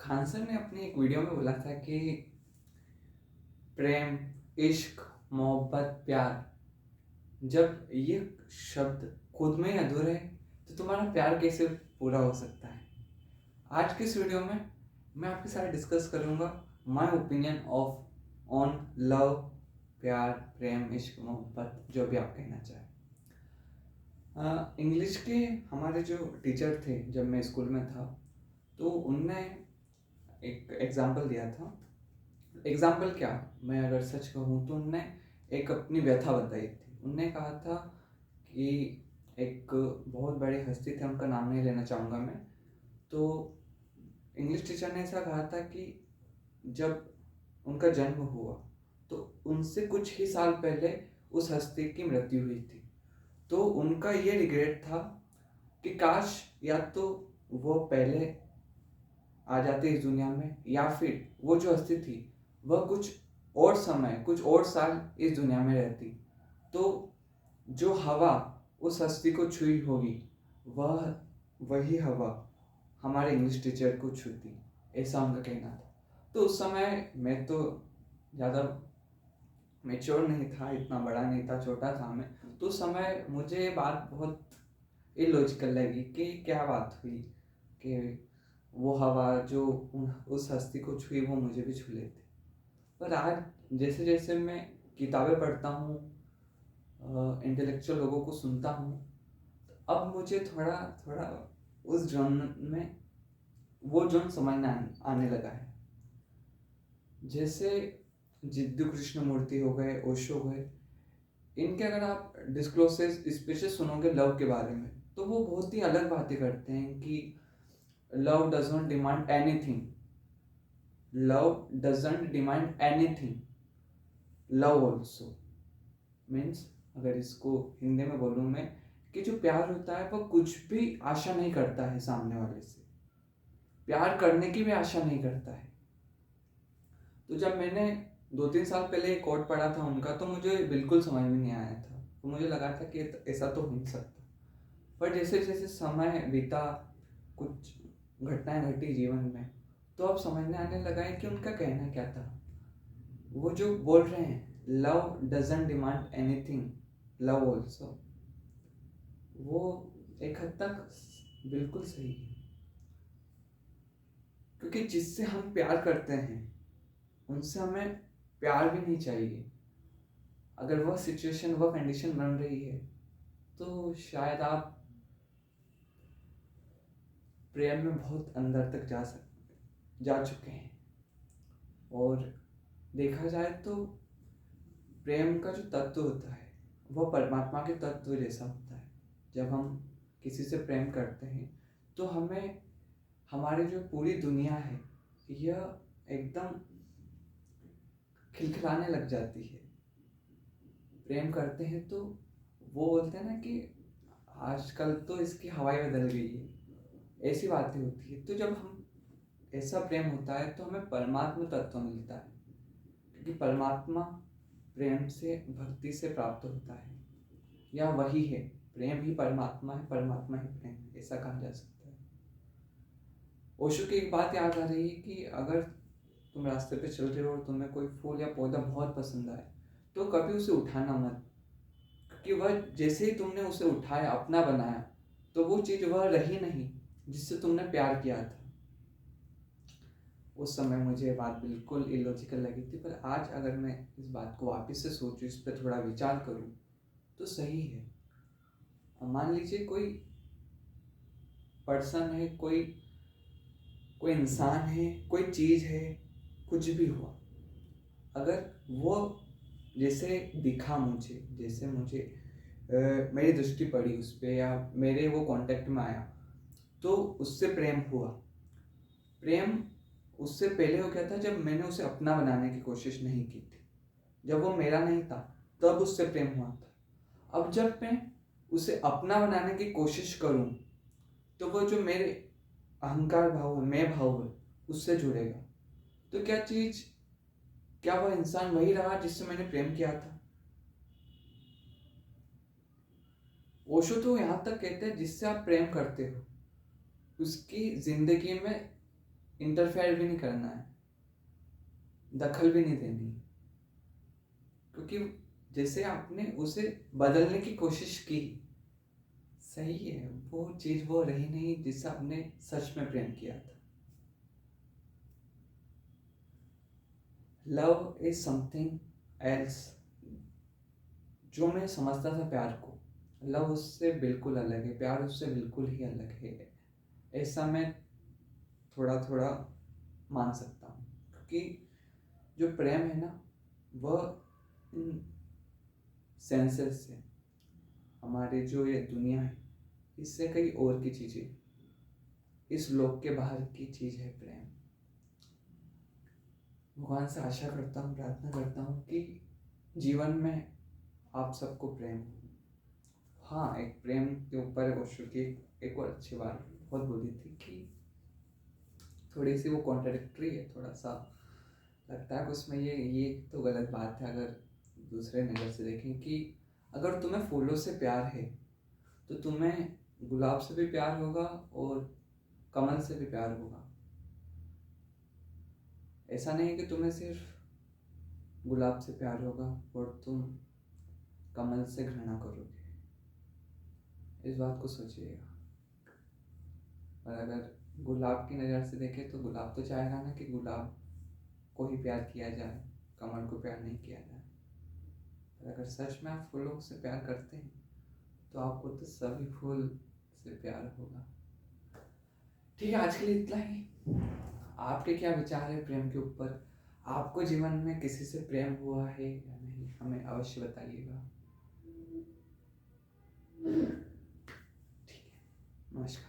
Khan sir ने अपनी एक वीडियो में बोला था कि प्रेम, इश्क, मोहब्बत, प्यार, जब ये शब्द खुद में ही अधूरे हैं तो तुम्हारा प्यार कैसे पूरा हो सकता है। आज के इस वीडियो में मैं आपके साथ डिस्कस करूंगा my opinion of on love, प्यार, प्रेम, इश्क, मोहब्बत, जो भी आप कहना चाहें। इंग्लिश के हमारे जो टीचर थे जब मैं स्कूल में था, तो उनने एक एग्जाम्पल दिया था। एग्जाम्पल क्या, मैं अगर सच कहूँ तो उनने एक अपनी व्यथा बताई थी। उनने कहा था कि एक बहुत बड़ी हस्ती थे, उनका नाम नहीं लेना चाहूँगा मैं, तो इंग्लिश टीचर ने ऐसा कहा था कि जब उनका जन्म हुआ तो उनसे कुछ ही साल पहले उस हस्ती की मृत्यु हुई थी। तो उनका ये रिग्रेट था कि काश या तो वो पहले आ जाते इस दुनिया में, या फिर वो जो हस्ती थी वह कुछ और समय, कुछ और साल इस दुनिया में रहती, तो जो हवा उस हस्ती को छुई होगी वह वही हवा हमारे इंग्लिश टीचर को छूती, ऐसा उनका कहना था। तो उस समय मैं तो ज़्यादा मेच्योर नहीं था, इतना बड़ा नहीं था, छोटा था मैं, तो उस समय मुझे ये बात बहुत इलॉजिकल लगी कि क्या बात हुई कि वो हवा जो उस हस्ती को छुई वो मुझे भी छू लेती। पर आज जैसे जैसे मैं किताबें पढ़ता हूँ, इंटेलेक्चुअल लोगों को सुनता हूँ, अब मुझे थोड़ा थोड़ा उस जोन में वो जोन समझना आने लगा है। जैसे जिद्दू कृष्णमूर्ति हो गए, ओशो हो गए, इनके अगर आप डिस्क्लोसेस स्पीचेस सुनोगे लव के बारे में, तो वो बहुत ही अलग बातें करते हैं कि love does not demand anything, love doesn't demand anything, love also means, अगर इसको हिंदी में बोलूँ मैं, कि जो प्यार होता है वह कुछ भी आशा नहीं करता है सामने वाले से, प्यार करने की भी आशा नहीं करता है। तो जब मैंने 2-3 साल पहले एक कोट पढ़ा था उनका, तो मुझे बिल्कुल समझ में नहीं आया था। तो मुझे लगा था कि ऐसा तो हो नहीं सकता। पर जैसे जैसे समय बीता, कुछ घटनाएं घटी जीवन में, तो अब समझने आने लगा है कि उनका कहना क्या था। वो जो बोल रहे हैं love doesn't demand anything, love also, वो एक हद तक बिल्कुल सही है। क्योंकि जिससे हम प्यार करते हैं उनसे हमें प्यार भी नहीं चाहिए। अगर वह सिचुएशन, वह कंडीशन बन रही है, तो शायद आप प्रेम में बहुत अंदर तक जा चुके हैं। और देखा जाए तो प्रेम का जो तत्व होता है वह परमात्मा के तत्व जैसा होता है। जब हम किसी से प्रेम करते हैं तो हमें हमारी जो पूरी दुनिया है यह एकदम खिलखिलाने लग जाती है। प्रेम करते हैं तो वो बोलते हैं ना कि आजकल तो इसकी हवाई बदल गई है, ऐसी बातें होती है। तो जब हम ऐसा प्रेम होता है तो हमें परमात्मा तत्व मिलता है, क्योंकि परमात्मा प्रेम से, भक्ति से प्राप्त होता है, या वही है, प्रेम ही परमात्मा है, परमात्मा ही प्रेम है, ऐसा कहा जा सकता है। ओशो की एक बात याद आ रही है कि अगर तुम रास्ते पे चल रहे हो और तुम्हें कोई फूल या पौधा बहुत पसंद आए तो कभी उसे उठाना मत, क्योंकि वह जैसे ही तुमने उसे उठाया, अपना बनाया, तो वो चीज़ वह रही नहीं जिससे तुमने प्यार किया था। उस समय मुझे बात बिल्कुल इलॉजिकल लगी थी, पर आज अगर मैं इस बात को वापस से सोचूं, इस पर थोड़ा विचार करूं, तो सही है। मान लीजिए कोई पर्सन है, कोई कोई इंसान है, कोई चीज़ है, कुछ भी हुआ, अगर वो जैसे दिखा मुझे, जैसे मुझे मेरी दृष्टि पड़ी उस पर, या मेरे वो कांटेक्ट में आया, तो उससे प्रेम हुआ। प्रेम उससे पहले हो गया था जब मैंने उसे अपना बनाने की कोशिश नहीं की थी, जब वो मेरा नहीं था तब उससे प्रेम हुआ था। अब जब मैं उसे अपना बनाने की कोशिश करूं तो वो जो मेरे अहंकार भाव है, मैं भाव है, उससे जुड़ेगा। तो क्या वह इंसान वही रहा जिससे मैंने प्रेम किया था? ओशो तो यहाँ तक कहते हैं जिससे आप प्रेम करते हो उसकी जिंदगी में इंटरफेयर भी नहीं करना है, दखल भी नहीं देनी, क्योंकि जैसे आपने उसे बदलने की कोशिश की, सही है, वो चीज़ वो रही नहीं जिससे आपने सच में प्रेम किया था। Love is something else. जो मैं समझता था प्यार को, लव उससे बिल्कुल अलग है, प्यार उससे बिल्कुल ही अलग है। ऐसा मैं थोड़ा थोड़ा मान सकता हूँ, क्योंकि जो प्रेम है ना, वह इन सेंसेस से, हमारे जो ये दुनिया है, इससे कई और की चीज़ें, इस लोक के बाहर की चीज़ है प्रेम। भगवान से आशा करता हूँ, प्रार्थना करता हूँ कि जीवन में आप सबको प्रेम हो। हाँ, एक प्रेम के ऊपर ओशो की एक और अच्छी बात बहुत बोली थी कि थोड़ी सी वो कॉन्ट्राडिक्टरी है, थोड़ा सा लगता है उसमें ये तो गलत बात है अगर दूसरे नज़र से देखें, कि अगर तुम्हें फूलों से प्यार है तो तुम्हें गुलाब से भी प्यार होगा और कमल से भी प्यार होगा। ऐसा नहीं है कि तुम्हें सिर्फ गुलाब से प्यार होगा और तुम कमल से घृणा करोगे। इस बात को सोचिएगा। और अगर गुलाब की नज़र से देखें तो गुलाब तो चाहेगा ना कि गुलाब को ही प्यार किया जाए, कमल को प्यार नहीं किया जाए। पर अगर सच में आप फूलों से प्यार करते हैं तो आपको तो सभी फूल से प्यार होगा। ठीक है, आज के लिए इतना ही। आपके क्या विचार है प्रेम के ऊपर? आपको जीवन में किसी से प्रेम हुआ है या नहीं, हमें अवश्य बताइएगा। ठीक है, नमस्कार।